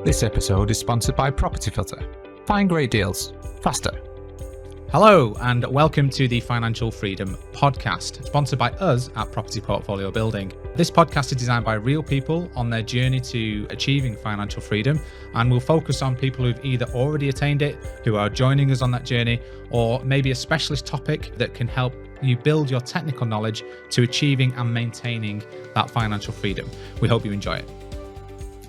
This episode is sponsored by Property Filter. Find great deals faster. Hello, and welcome to the Financial Freedom Podcast, sponsored by us at Property Portfolio Building. This podcast is designed by real people on their journey to achieving financial freedom, and we'll focus on people who've either already attained it, who are joining us on that journey, or maybe a specialist topic that can help you build your technical knowledge to achieving and maintaining that financial freedom. We hope you enjoy it.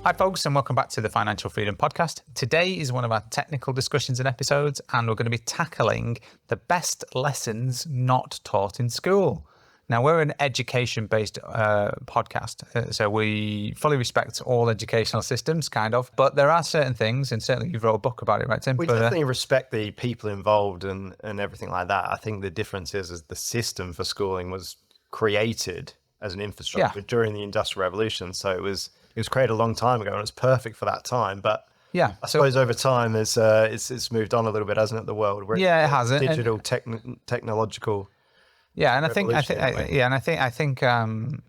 Hi folks, and welcome back to the Financial Freedom Podcast. Today is one of our technical discussions and episodes, and we're going to be tackling the best lessons not taught in school. Now, we're an education-based podcast, so we fully respect all educational systems, kind of, but there are certain things, and certainly you've wrote a book about it, right, Tim? We definitely respect the people involved and everything like that. I think the difference is the system for schooling was created as an infrastructure during the Industrial Revolution, so it was created a long time ago, and it's perfect for that time. But I suppose over time, it's moved on a little bit, hasn't it? The world, it has. Digital, technological. Yeah, and I think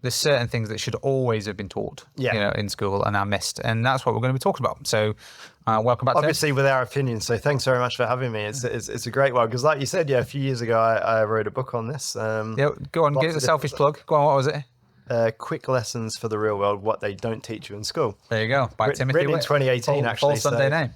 there's certain things that should always have been taught, in school and are missed, and that's what we're going to be talking about. So, welcome back. Obviously, with our opinions. So, thanks very much for having me. It's a great one because, like you said, a few years ago, I wrote a book on this. Go on, give it a selfish plug. Go on, what was it? Quick lessons for the real world: what they don't teach you in school. There you go. By Timothy written in 2018, actually. Full Sunday name.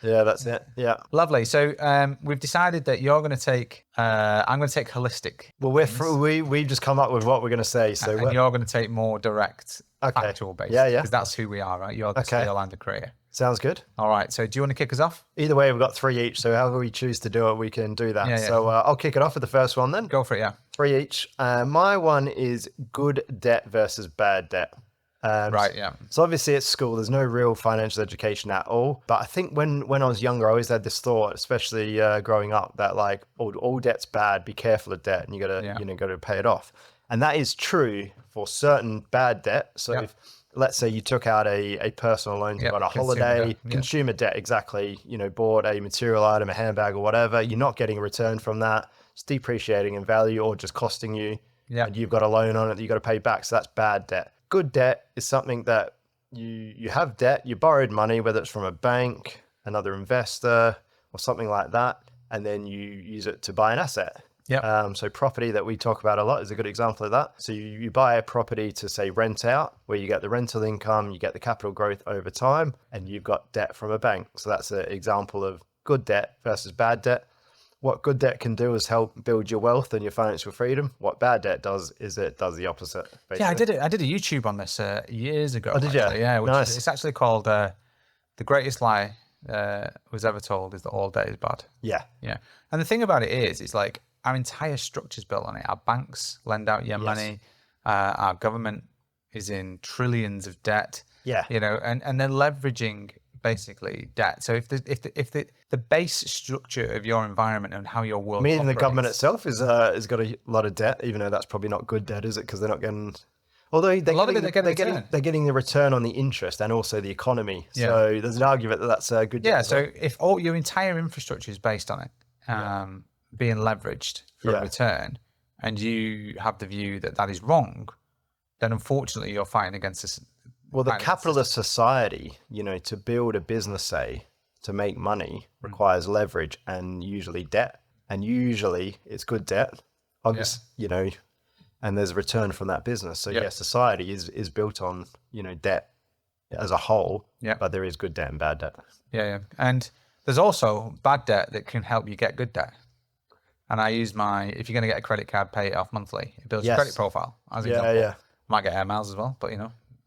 Yeah, that's it. Yeah, lovely. So we've decided that you're going to take. I'm going to take holistic. Well, we've just come up with what we're going to say. So and you're going to take more direct, factual based. Yeah. Because that's who we are, right? You're the scale and the creator. Sounds good. All right. So do you want to kick us off? Either way, we've got 3 each. So however we choose to do it, we can do that. Yeah. So I'll kick it off with the first one then. Go for it. Yeah. 3 each. My one is good debt versus bad debt. Right, yeah. So obviously at school, there's no real financial education at all. But I think when I was younger, I always had this thought, especially growing up, that like all debt's bad. Be careful of debt, and you gotta pay it off. And that is true for certain bad debt. So if let's say you took out a personal loan to go on a holiday, consumer debt, exactly. Bought a material item, a handbag or whatever. You're not getting a return from that. It's depreciating in value or just costing you. Yeah. And you've got a loan on it that you got to pay back. So that's bad debt. Good debt is something that you have debt, you borrowed money, whether it's from a bank, another investor, or something like that, and then you use it to buy an asset. Yeah. So property that we talk about a lot is a good example of that. So you buy a property to say rent out, where you get the rental income, you get the capital growth over time, and you've got debt from a bank. So that's an example of good debt versus bad debt. What good debt can do is help build your wealth and your financial freedom. What bad debt does is it does the opposite. Basically. Yeah, I did a YouTube on this years ago. Oh, did you? Yeah, nice. It's actually called The Greatest Lie Was Ever Told is that all debt is bad. Yeah. Yeah. And the thing about it is, it's like our entire structure's built on it. Our banks lend out your money. Our government is in trillions of debt. Yeah. And they're leveraging basically debt. So if the base structure of your environment and how your world meaning the government itself is got a lot of debt, even though that's probably not good debt, is it? Because they're not getting. Although they're getting the return on the interest and also the economy. Yeah. So there's an argument that that's a good debt. Yeah. So if all your entire infrastructure is based on it being leveraged for a return, and you have the view that is wrong, then unfortunately you're fighting against this. Well, the capitalist society, to build a business, say, to make money requires leverage and usually debt. And usually it's good debt, obviously, and there's a return from that business. So society is built on, debt as a whole, but there is good debt and bad debt. Yeah. And there's also bad debt that can help you get good debt. And I use if you're going to get a credit card, pay it off monthly. It builds your credit profile. As an example. Yeah. Might get air miles as well, but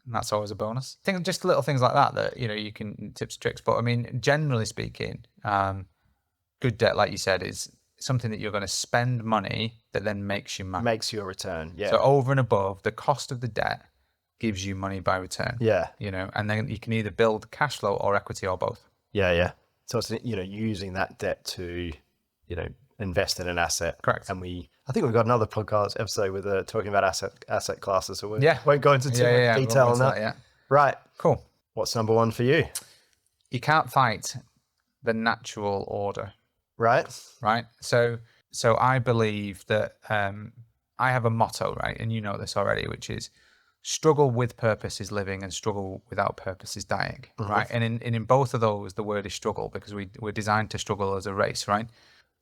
and that's always a bonus. Just little things like that you can tips and tricks. But I mean, generally speaking, good debt, like you said, is something that you're going to spend money that then makes you money. Makes you a return. Yeah. So over and above, the cost of the debt gives you money by return. Yeah. And then you can either build cash flow or equity or both. Yeah. So it's using that debt to invest in an asset. Correct. And I think we've got another podcast episode with talking about asset classes, so we won't go into too much detail on that. Right. Cool. What's number one for you? You can't fight the natural order. Right. So I believe that I have a motto, right? And you know this already, which is struggle with purpose is living and struggle without purpose is dying, right? And in both of those, the word is struggle, because we're designed to struggle as a race, right?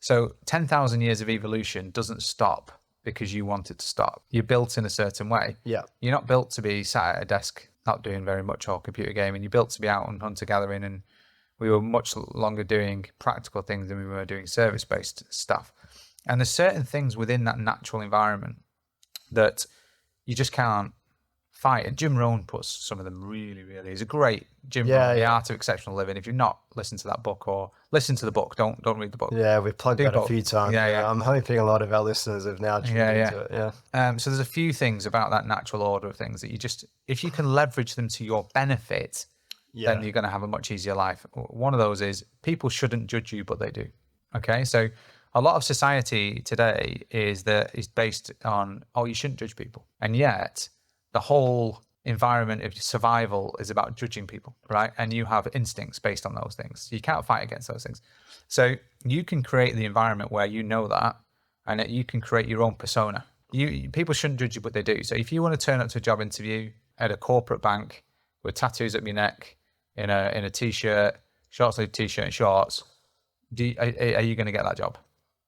So 10,000 years of evolution doesn't stop because you want it to stop. You're built in a certain way. Yeah. You're not built to be sat at a desk not doing very much or computer gaming. You're built to be out and hunter gathering, and we were much longer doing practical things than we were doing service-based stuff. And there's certain things within that natural environment that you just can't fight. And Jim Rohn puts some of them really, really. He's a great Jim Rohn, The Art of Exceptional Living. If you've not listened to that book, or listen to the book, don't read the book. Yeah, we've plugged that a few times. Yeah. I'm hoping a lot of our listeners have now tuned into it. Yeah. So there's a few things about that natural order of things that you just, if you can leverage them to your benefit, then you're going to have a much easier life. One of those is people shouldn't judge you, but they do. Okay, so a lot of society today is based on, you shouldn't judge people, and yet the whole environment of survival is about judging people, right? And you have instincts based on those things. You can't fight against those things. So you can create the environment where you know that, and you can create your own persona. People shouldn't judge you, but they do. So if you want to turn up to a job interview at a corporate bank with tattoos up your neck, in a t-shirt, short sleeve t-shirt and shorts, are you going to get that job?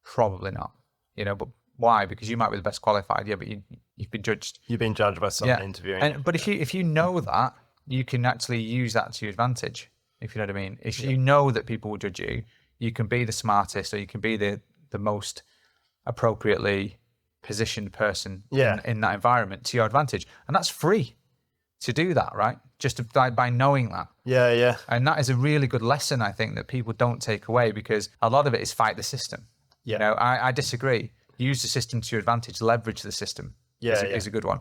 Probably not. But why? Because you might be the best qualified. Yeah, but you've been judged. You've been judged by someone interviewing. But if you know that, you can actually use that to your advantage. If you know what I mean. If you know that people will judge you, you can be the smartest, or you can be the most appropriately positioned person in that environment to your advantage, and that's free to do that, right? Just by knowing that. Yeah. And that is a really good lesson, I think, that people don't take away, because a lot of it is fight the system. Yeah. I disagree. Use the system to your advantage, leverage the system. Is a good one.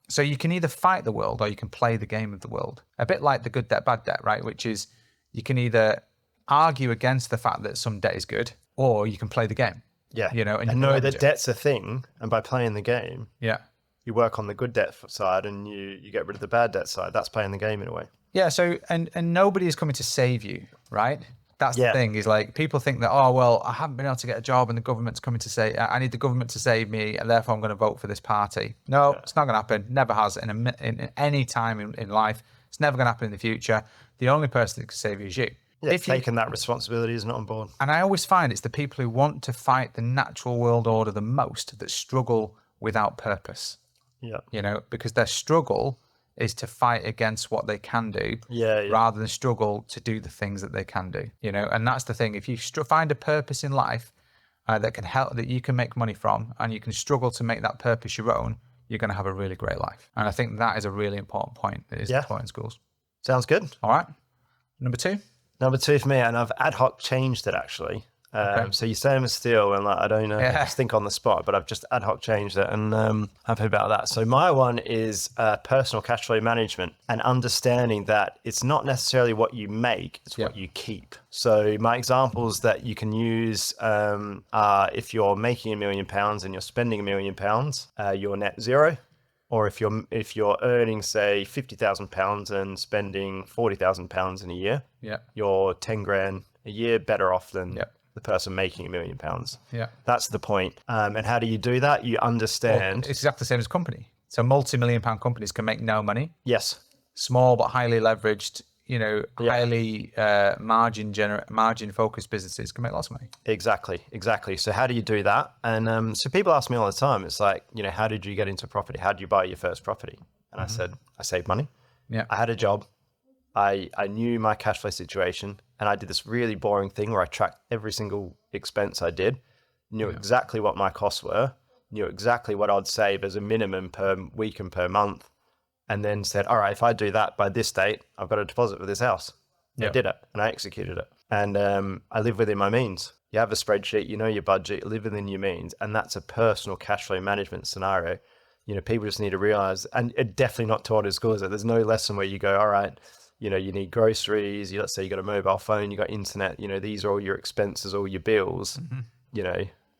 So you can either fight the world or you can play the game of the world. A bit like the good debt, bad debt, right? Which is, you can either argue against the fact that some debt is good, or you can play the game. Yeah. And know that debt's a thing, and by playing the game, you work on the good debt side and you get rid of the bad debt side. That's playing the game in a way. Yeah. So, and nobody is coming to save you, right? That's the thing, is like, people think that, I haven't been able to get a job and the government's coming to say, I need the government to save me, and therefore I'm going to vote for this party. No, it's not going to happen. Never has in any time in life. It's never going to happen in the future. The only person that can save you is you. Yeah, if taking that responsibility is not on board. And I always find it's the people who want to fight the natural world order the most that struggle without purpose. Yeah. Because their struggle is to fight against what they can do, rather than struggle to do the things that they can do. And that's the thing. If you find a purpose in life that can help, that you can make money from, and you can struggle to make that purpose your own, you're going to have a really great life. And I think that is a really important point that is taught in schools. Sounds good. All right. Number two for me, and I've ad hoc changed it actually. So you say I'm still, and I don't just think on the spot, but I've just ad hoc changed it, and I'm happy about that. So my one is personal cash flow management, and understanding that it's not necessarily what you make, it's what you keep. So my examples that you can use are, if you're making £1 million and you're spending £1 million, you're net zero. Or if you're earning, say, £50,000 and spending £40,000 in a year, you're 10 grand a year better off than the person making £1 million. Yeah, that's the point. And how do you do that? You understand. It's exactly the same as company. So multi-million-pound companies can make no money. Yes. Small but highly leveraged, highly margin-focused businesses can make lots of money. Exactly. So how do you do that? And so people ask me all the time. It's like, how did you get into property? How did you buy your first property? And I said, I saved money. Yeah. I had a job. I knew my cash flow situation, and I did this really boring thing where I tracked every single expense I did, knew exactly what my costs were, knew exactly what I'd save as a minimum per week and per month, and then said, all right, if I do that by this date, I've got a deposit for this house. I did it, and I executed it. And I live within my means. You have a spreadsheet, you know your budget, you live within your means, and that's a personal cash flow management scenario. People just need to realize, and it definitely not taught in schools, that there's no lesson where you go, all right, you need groceries, let's say you got a mobile phone, you got internet, these are all your expenses, all your bills,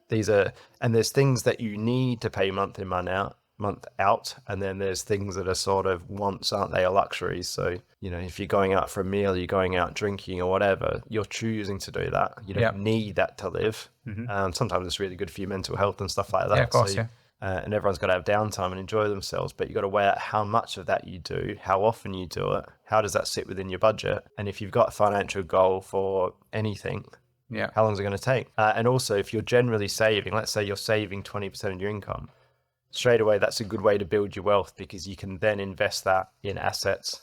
these are, and there's things that you need to pay month in, month out, and then there's things that are sort of wants, aren't they, or luxuries. So if you're going out for a meal, you're going out drinking or whatever, you're choosing to do that. You don't need that to live. Sometimes it's really good for your mental health and stuff like that. Yeah, of course. and everyone's got to have downtime and enjoy themselves, but you've got to weigh out how much of that you do, how often you do it, how does that sit within your budget, and if you've got a financial goal for anything, how long is it going to take? And also, if you're generally saving, let's say you're saving 20% of your income, straight away, that's a good way to build your wealth, because you can then invest that in assets,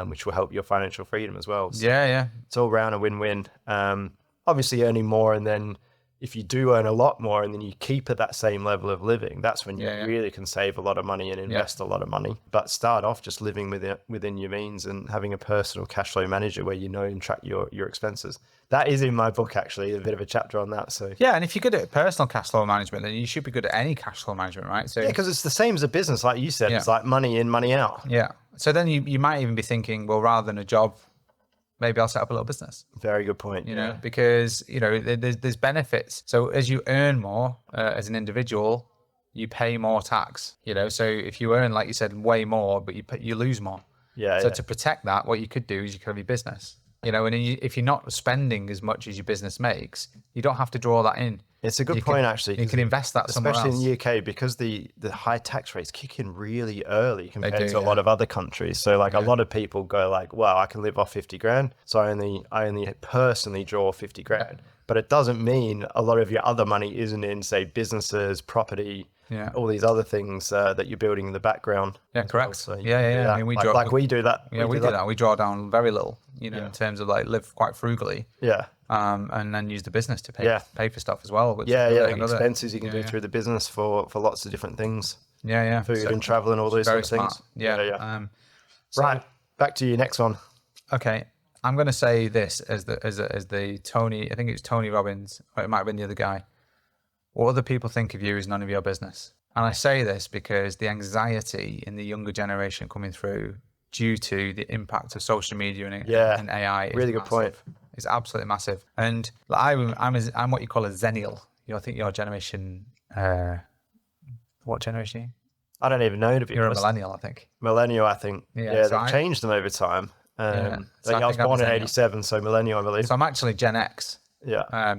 which will help your financial freedom as well. So it's all around a win-win. Obviously earning more, and then if you do earn a lot more and then you keep at that same level of living, that's when you really can save a lot of money and invest a lot of money. But start off just living within your means and having a personal cash flow manager where you know and track your expenses. That is in my book, actually, a bit of a chapter on that. So and if you're good at personal cash flow management, then you should be good at any cash flow management, right? So because it's the same as a business, like you said. It's like money in, money out. So then you might even be thinking, well, rather than a job, maybe I'll set up a little business. Very good point. You know, because, you know, there's benefits. So as you earn more as an individual, you pay more tax, you know. So if you earn, like you said, way more, but you lose more. So to protect that, what you could do is you could have your business, you know, and if you're not spending as much as your business makes, you don't have to draw that in. It's a good point, actually. You can invest that somewhere else. Especially in the UK, because the high tax rates kick in really early compared to a lot of other countries. So like a lot of people go like, well, I can live off 50 grand. So I only personally draw 50 grand. But it doesn't mean a lot of your other money isn't in, say, businesses, property, all these other things that you're building in the background. Correct. Well. So I mean, we do that. We do that. We draw down very little, you know, in terms of like live quite frugally. And then use the business to pay for stuff as well. Expenses you can do through the business for lots of different things. Food and travel and all those sort of things. Right, back to your next one. Okay, I'm going to say this as the Tony. I think it's Tony Robbins, or it might have been the other guy. What other people think of you is none of your business. And I say this because the anxiety in the younger generation coming through due to the impact of social media and AI is really good point. It's absolutely massive. And I'm what you call a Zennial. I think your generation, what generation are you? I don't even know, to be honest. You're a millennial, I think. Millennial, I think. So they've changed them over time. I was born in 87, so millennial, I believe. So I'm actually Gen X. I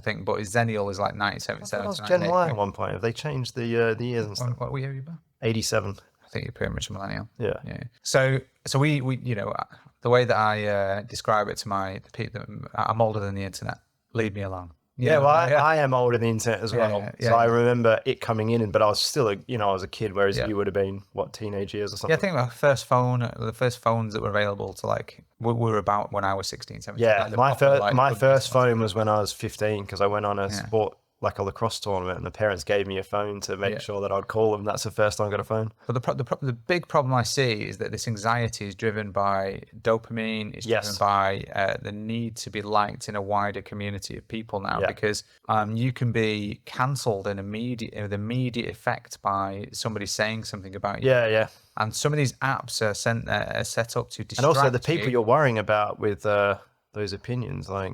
think, but Zennial is like 1977. I was Gen Y at one point. Have they changed the years and stuff? What year are you born? 87. I think you're pretty much a millennial. Yeah. So we you know, the way that I describe it to the people, I'm older than the internet. Leave me alone. I am older than the internet as well. So I remember it coming in, but I was still I was a kid, whereas you would have been, teenage years or something? Yeah, I think the first phones that were available to were about when I was 16, 17. Yeah, my first phone was when I was 15, because I went on a sport, like a lacrosse tournament, and the parents gave me a phone to make sure that I'd call them. That's the first time I got a phone. But the big problem I see is that this anxiety is driven by dopamine. It's driven by the need to be liked in a wider community of people now, because you can be cancelled with immediate effect by somebody saying something about you. And some of these apps are set up to distract you. And also the people you're worrying about with those opinions, like,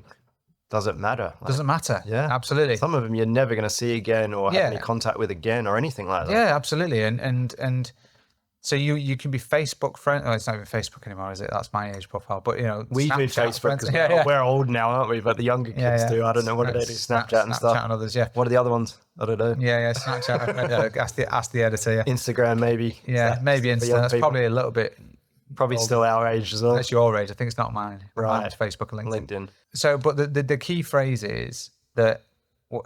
doesn't matter. Doesn't matter. Yeah, absolutely. Some of them you're never going to see again or have any contact with again or anything like that. Yeah, absolutely. And so you can be Facebook friend. Oh, it's not even Facebook anymore, is it? That's my age profile. But we do Facebook because we're old now, aren't we? But the younger kids do. I don't know what do they do. Snapchat and stuff. And others. What are the other ones? I don't know. Snapchat. Ask the editor. Yeah. Instagram maybe. Yeah, maybe Instagram. That's probably a little bit. Probably still our age as well. That's your age. I think it's not mine. Right. Mine's Facebook and LinkedIn. So, but the key phrase is that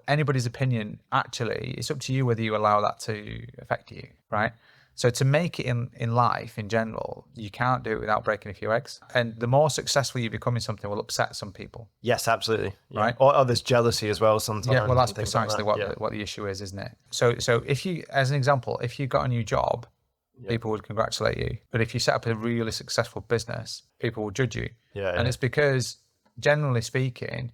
anybody's opinion, actually, it's up to you whether you allow that to affect you, right? So to make it in life in general, you can't do it without breaking a few eggs. And the more successful you become in something will upset some people. Yes, absolutely. Right. Or there's jealousy as well sometimes. Yeah, well, that's precisely what the issue is, isn't it? So if you, as an example, if you got a new job, people would congratulate you. But if you set up a really successful business, people will judge you. And it's because, generally speaking,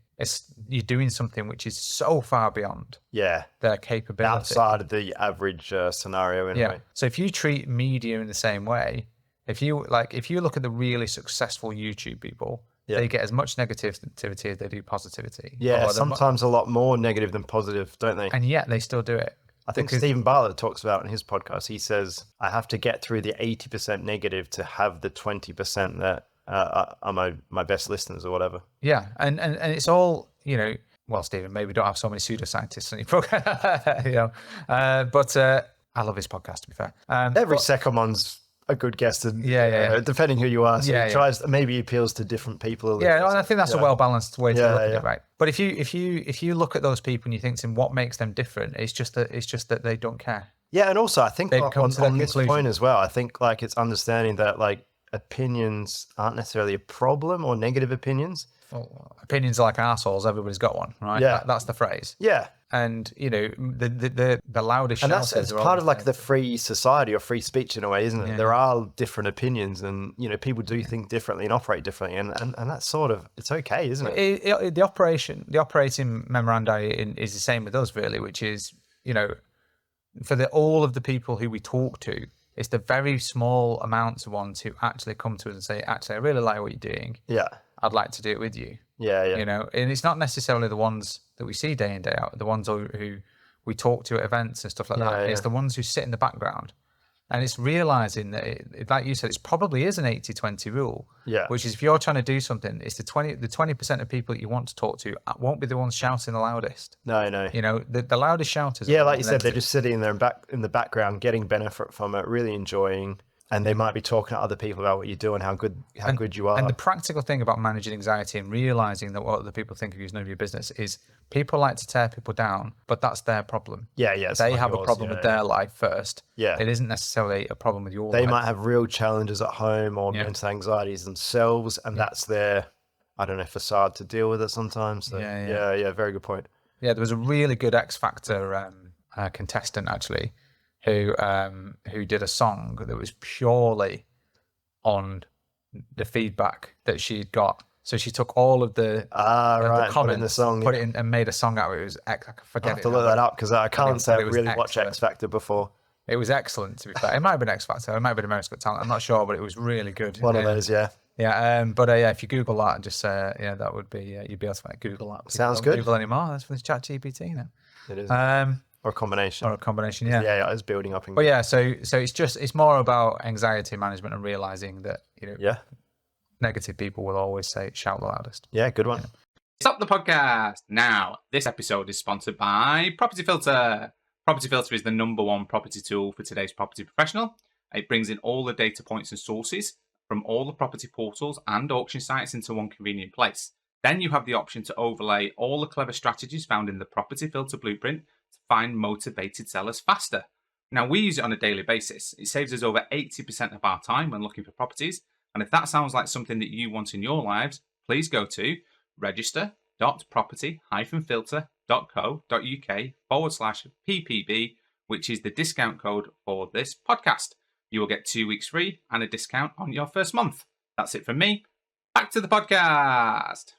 you're doing something which is so far beyond their capability. Outside of the average scenario anyway. So if you treat media in the same way, if you look at the really successful YouTube people, they get as much negativity as they do positivity. Yeah, sometimes a lot more negative than positive, don't they? And yet they still do it. I think Stephen Bartlett talks about in his podcast, he says, I have to get through the 80% negative to have the 20% that are my best listeners or whatever. Yeah. And it's all, well, Stephen, maybe don't have so many pseudoscientists on your program, but I love his podcast, to be fair. Every second one's a good guest, and depending who you are, so it tries maybe appeals to different people. And I think that's a well balanced way to look at it, right? But if you look at those people and you think to them, what makes them different? It's just that they don't care. Yeah, and also I think on this point as well, I think like it's understanding that like opinions aren't necessarily a problem, or negative opinions. Well, opinions are like assholes. Everybody's got one, right? Yeah, that's the phrase. Yeah. And the loudest and shouters that's part of like the free society or free speech in a way, isn't it? There are different opinions, and people do think differently and operate differently, and that's sort of, it's okay, isn't it? The operating memoranda is the same with us, really, which is for all of the people who we talk to, it's the very small amounts of ones who actually come to us and say, actually, I really like what you're doing. Yeah, I'd like to do it with you. Yeah. And it's not necessarily the ones that we see day in, day out, the ones who we talk to at events and stuff like that. It's the ones who sit in the background. And it's realizing that, like you said, it probably is an 80-20 rule. Yeah. Which is, if you're trying to do something, it's the 20% of people that you want to talk to won't be the ones shouting the loudest. No. The loudest shouters. Yeah, like you said, they're just sitting there in the background, getting benefit from it, really enjoying. And they might be talking to other people about what you do and how good you are. And the practical thing about managing anxiety and realizing that what other people think of you is none of your business is, people like to tear people down, but that's their problem. Yeah. They have a problem with their life first. Yeah. It isn't necessarily a problem with your life. They might have real challenges at home or mental anxieties themselves, and that's their, I don't know, facade to deal with it sometimes. So, yeah, very good point. Yeah, there was a really good X Factor contestant, actually, who did a song that was purely on the feedback that she'd got. So she took all of the comments, put it in the song, put it in, and made a song out of it. It was I forget. I have to look that up, because I can't say I really watched X Factor before. It was excellent, to be fair. It might have been X Factor. It might have been America's Got Talent. I'm not sure, but it was really good. One of those, yeah. Yeah, but if you Google that and just that would be you'd be able to find Google that. Sounds good. Google anymore. That's for the ChatGPT now. It is. Or a combination. Yeah. Yeah, it's building up. But yeah, so it's more about anxiety management and realizing that negative people will always shout the loudest. Yeah, good one. Stop the podcast now. This episode is sponsored by Property Filter. Property Filter is the #1 property tool for today's property professional. It brings in all the data points and sources from all the property portals and auction sites into one convenient place. Then you have the option to overlay all the clever strategies found in the Property Filter blueprint to find motivated sellers faster. Now, we use it on a daily basis. It saves us over 80% of our time when looking for properties. And if that sounds like something that you want in your lives, please go to register.property-filter.co.uk/PPB, which is the discount code for this podcast. You will get 2 weeks free and a discount on your first month. That's it from me. Back to the podcast.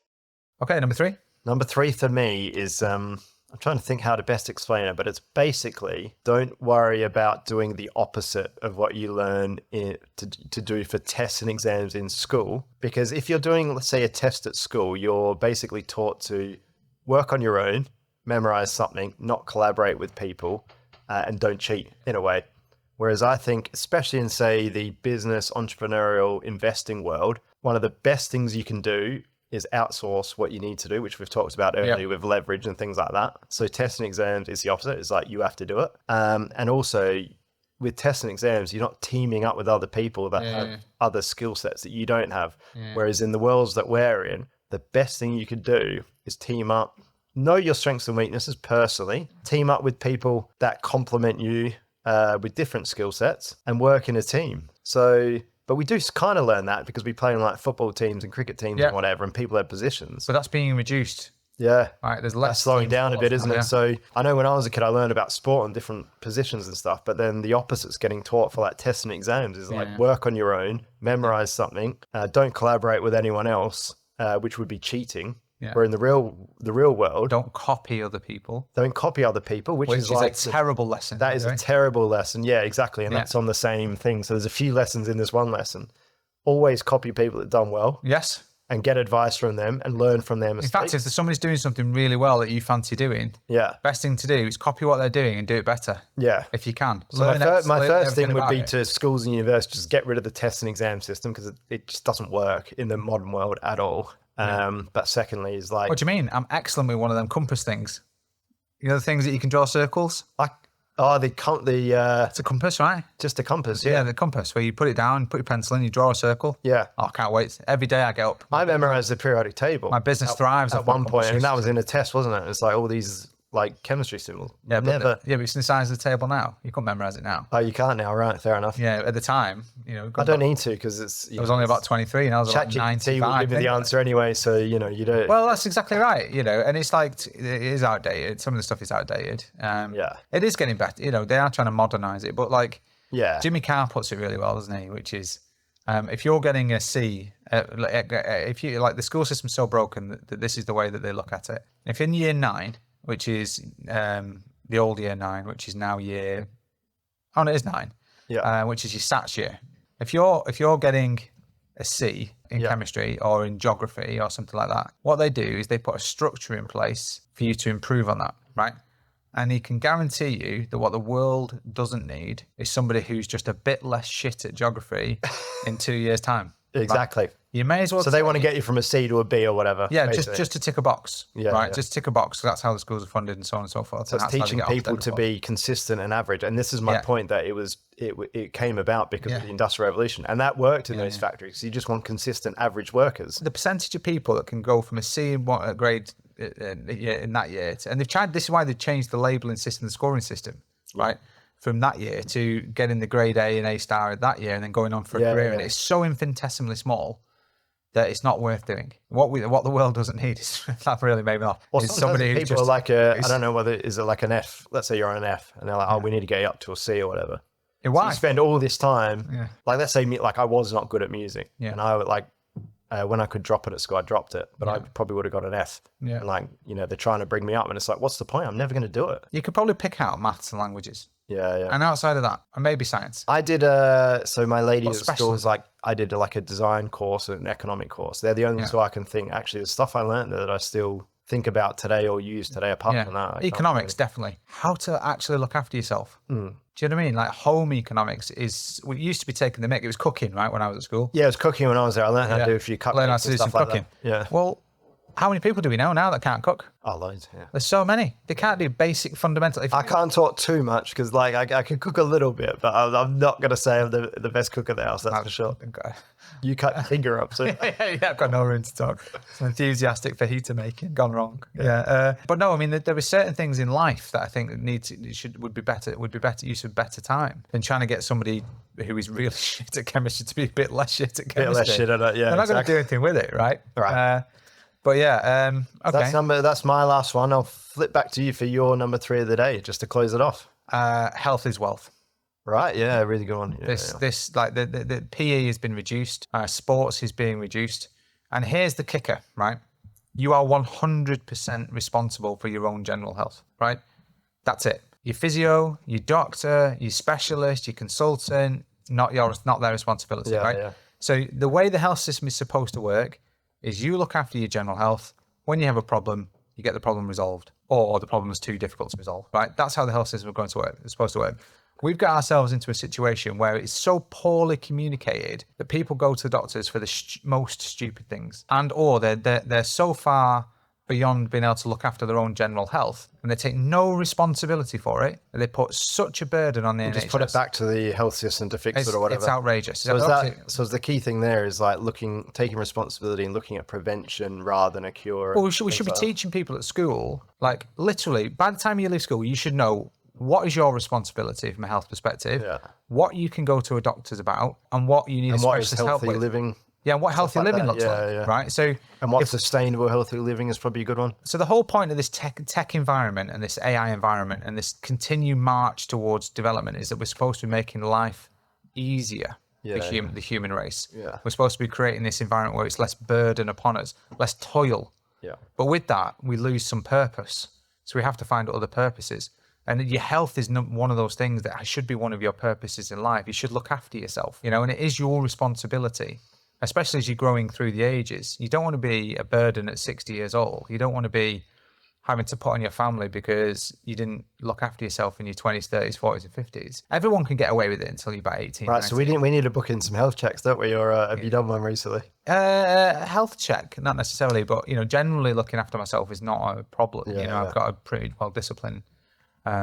Okay, number 3. Number 3 for me is, I'm trying to think how to best explain it, but it's basically, don't worry about doing the opposite of what you learn to do for tests and exams in school. Because if you're doing, let's say, a test at school, you're basically taught to work on your own, memorize something, not collaborate with people, and don't cheat in a way. Whereas I think, especially in, say, the business, entrepreneurial, investing world, one of the best things you can do is outsource what you need to do, which we've talked about earlier with leverage and things like that. So testing exams is the opposite. It's like you have to do it. And also with testing exams, you're not teaming up with other people that have other skill sets that you don't have. Whereas in the worlds that we're in, the best thing you could do is team up, know your strengths and weaknesses personally, team up with people that complement you with different skill sets, and work in a team. But we do kind of learn that because we play in like football teams and cricket teams and whatever, and people have positions. But that's being reduced. Yeah. Right. There's less. That's slowing down a bit, isn't it? So I know when I was a kid, I learned about sport and different positions and stuff, but then the opposite's getting taught for like tests and exams is like work on your own, memorize something, don't collaborate with anyone else, which would be cheating. Yeah. Where in the real world, don't copy other people. Don't copy other people, which is like a terrible lesson. That is a terrible lesson. Yeah, exactly. And that's on the same thing. So there's a few lessons in this one lesson. Always copy people that have done well. Yes. And get advice from them and learn from their mistakes. In fact, if somebody's doing something really well that you fancy doing, best thing to do is copy what they're doing and do it better. Yeah. If you can. So my first thing would be to schools and universities, just get rid of the test and exam system, because it just doesn't work in the modern world at all. But secondly, is like, What do you mean? I'm excellent with one of them compass things. You know, the things that you can draw circles? like, It's a compass, right? just a compass. Yeah, the compass where you put it down, put your pencil in, you draw a circle. Yeah. Oh, I can't wait. Every day I get up. I memorized the periodic table. My business thrives at one point, and that was in a test, wasn't it? It's like all these like chemistry symbols. Yeah, but Never. but it's the size of the table now. You can't memorize it now. Oh, you can't now, right? Fair enough. Yeah, at the time, I don't need to because I was only about 23 and I was about ChatGPT 95. will give me the answer anyway, so you don't. Well, that's exactly right. And it's like it is outdated. Some of the stuff is outdated. Yeah, it is getting better. They are trying to modernize it, but like, yeah, Jimmy Carr puts it really well, doesn't he? Which is, if you're getting a C, if you like the school system's so broken that this is the way that they look at it. If in year 9, which is the old year 9, which is now year, oh no, it is 9, yeah, which is your stats year. If you're getting a C in chemistry or in geography or something like that, what they do is they put a structure in place for you to improve on that, right? And he can guarantee you that what the world doesn't need is somebody who's just a bit less shit at geography in 2 years' time. exactly. Like, you may as well. So they want to get you from a C to a B or whatever. Yeah, basically. just to tick a box. Yeah, right. yeah. Just tick a box. That's how the schools are funded and so on and so forth. So it's teaching people to be consistent and average. And this is my point, that it came about because of the Industrial Revolution, and that worked in those factories. You just want consistent average workers. The percentage of people that can go from a C in what grade in that year, and they've tried. This is why they've changed the labeling system, the scoring system, right? From that year to getting the grade A and A star that year, and then going on for a career. And it's so infinitesimally small that it's not worth doing. What the world doesn't need is that really made me laugh. Well, is somebody who people just are like I don't know whether is it like an F. Let's say you're on an F, and they're like, oh, we need to get you up to a C or whatever. Why? So you spend all this time, like let's say like I was not good at music, and I would like when I could drop it at school, I dropped it, but I probably would have got an F. Yeah. And like they're trying to bring me up, and it's like, what's the point? I'm never going to do it. You could probably pick out maths and languages. Yeah, yeah. And outside of that, and maybe science. I did so my lady at school was like, I did like a design course and an economic course. They're the only two I can think. Actually, the stuff I learned that I still think about today or use today. Apart from that, economics definitely. How to actually look after yourself. Do you know what I mean? Like home economics is. We used to be taking the mick. It was cooking, right? When I was at school. Yeah, it was cooking when I was there. I learned how to do a few cupcakes. Learn how to do some cooking. Yeah. Well, how many people do we know now that can't cook? Oh, loads. Yeah. There's so many. They can't do basic fundamental. I can't talk too much because like I can cook a little bit, but I'm not going to say I'm the best cook at the house. That's for sure. You cut your finger up, so yeah, I've got no room to talk. It's enthusiastic fajita making gone wrong. Yeah, but no, I mean there are certain things in life that I think would be better use of better time than trying to get somebody who is really shit at chemistry to be a bit less shit at chemistry. A bit less shit at it, yeah. They're not going to do anything with it, right? Right. But yeah, okay. That's my last one. I'll flip back to you for your number 3 of the day, just to close it off. Health is wealth. Right, yeah, really good one. Yeah, this like the PE has been reduced, sports is being reduced, and here's the kicker, right? You are 100% responsible for your own general health, right? That's it. Your physio, your doctor, your specialist, your consultant, not their responsibility, right? Yeah. So the way the health system is supposed to work is you look after your general health. When you have a problem, you get the problem resolved, or the problem is too difficult to resolve, right? That's how the health system is going to work. It's supposed to work. We've got ourselves into a situation where it's so poorly communicated that people go to doctors for the most stupid things, or they're so far beyond being able to look after their own general health, and they take no responsibility for it. They put such a burden on the NHS. Just put it back to the health system to fix it or whatever. It's outrageous. So the key thing there is like taking responsibility and looking at prevention rather than a cure. Well, we should be teaching people at school, like literally, by the time you leave school, you should know what is your responsibility from a health perspective, what you can go to a doctor's about, and what you need a specialist help with. Living. Yeah, and what healthy living looks like, right? So, and what sustainable healthy living is probably a good one. So the whole point of this tech environment and this AI environment and this continued march towards development is that we're supposed to be making life easier, the human race. Yeah. We're supposed to be creating this environment where it's less burden upon us, less toil. Yeah. But with that, we lose some purpose. So we have to find other purposes. And your health is one of those things that should be one of your purposes in life. You should look after yourself, and it is your responsibility, especially as you're growing through the ages. You don't want to be a burden at 60 years old. You don't want to be, having to put on your family because you didn't look after yourself in your 20s, 30s, 40s, and 50s. Everyone can get away with it until you're about 18. Right, 19. so we need to book in some health checks, don't we? Or have you done one recently? Health check, not necessarily, but generally looking after myself is not a problem. I've got a pretty well disciplined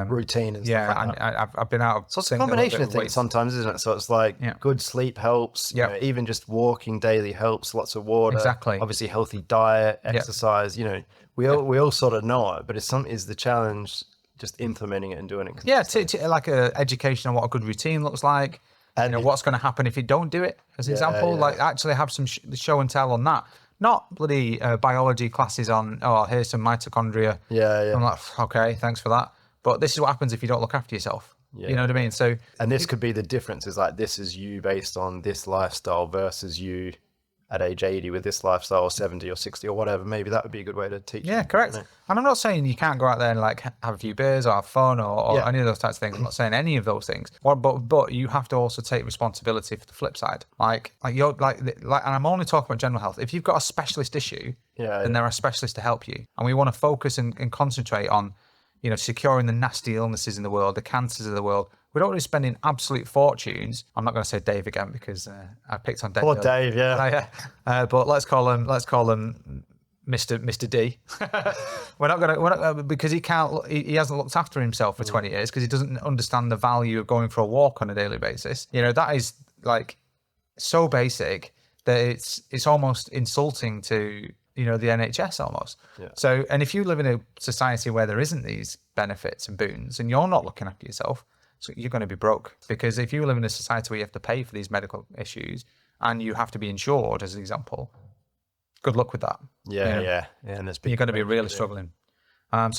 routine and stuff stuff like that. I've been out of so it's a combination of things sometimes, isn't it? So it's like good sleep helps, even just walking daily helps, lots of water, exactly, obviously healthy diet, exercise, we all sort of know it, but is the challenge just implementing it and doing it like a education on what a good routine looks like, and what's going to happen if you don't do it, as an example. Like actually have some show and tell on that. Not bloody biology classes on, here's some mitochondria. I'm like, okay, thanks for that. But this is what happens if you don't look after yourself. You know what I mean? So, and this could be the difference, is like, this is you based on this lifestyle versus you at age 80 with this lifestyle, or 70 or 60 or whatever. Maybe that would be a good way to teach. Yeah, correct. And I'm not saying you can't go out there and like have a few beers or have fun or any of those types of things. I'm not saying any of those things. But you have to also take responsibility for the flip side. Like you're like, and I'm only talking about general health. If you've got a specialist issue, then there are specialists to help you. And we want to focus and concentrate on, securing the nasty illnesses in the world, the cancers of the world. We don't want to be spending absolute fortunes. I'm not going to say Dave again because I picked on Dave. Poor Dave, but let's call him Mr. D. we're not going to because he hasn't looked after himself for 20 years because he doesn't understand the value of going for a walk on a daily basis. That is like so basic that it's almost insulting to the NHS almost. So, and if you live in a society where there isn't these benefits and boons and you're not looking after yourself, so you're going to be broke. Because if you live in a society where you have to pay for these medical issues and you have to be insured, as an example, good luck with that. And you're going to be really struggling. I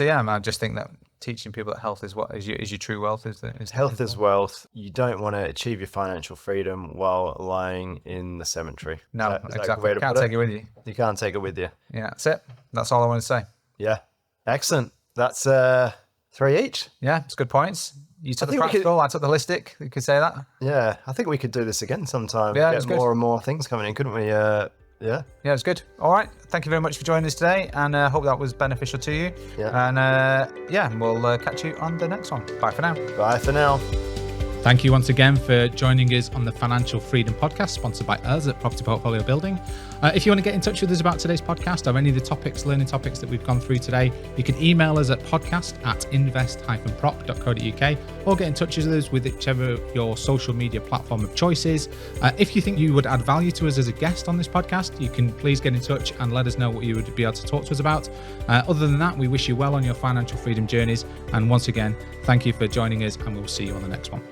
just think that teaching people that health is what is your true wealth. Health is wealth. You don't want to achieve your financial freedom while lying in the cemetery. No, exactly. You can't take it with you. You can't take it with you. Yeah, that's it. That's all I want to say. Yeah, excellent. That's 3 each. Yeah, it's good points. You took the practical, I took the holistic. You could say that. Yeah, I think we could do this again sometime. Yeah, get more and more things coming in, couldn't we? Yeah, it's good. All right. Thank you very much for joining us today, and hope that was beneficial to you. Yeah. And we'll catch you on the next one. Bye for now. Bye for now. Thank you once again for joining us on the Financial Freedom Podcast, sponsored by us at Property Portfolio Building. If you want to get in touch with us about today's podcast or any of the learning topics that we've gone through today, you can email us at podcast@invest-prop.co.uk or get in touch with us with whichever your social media platform of choice is. If you think you would add value to us as a guest on this podcast, you can please get in touch and let us know what you would be able to talk to us about. Other than that, we wish you well on your financial freedom journeys. And once again, thank you for joining us, and we'll see you on the next one.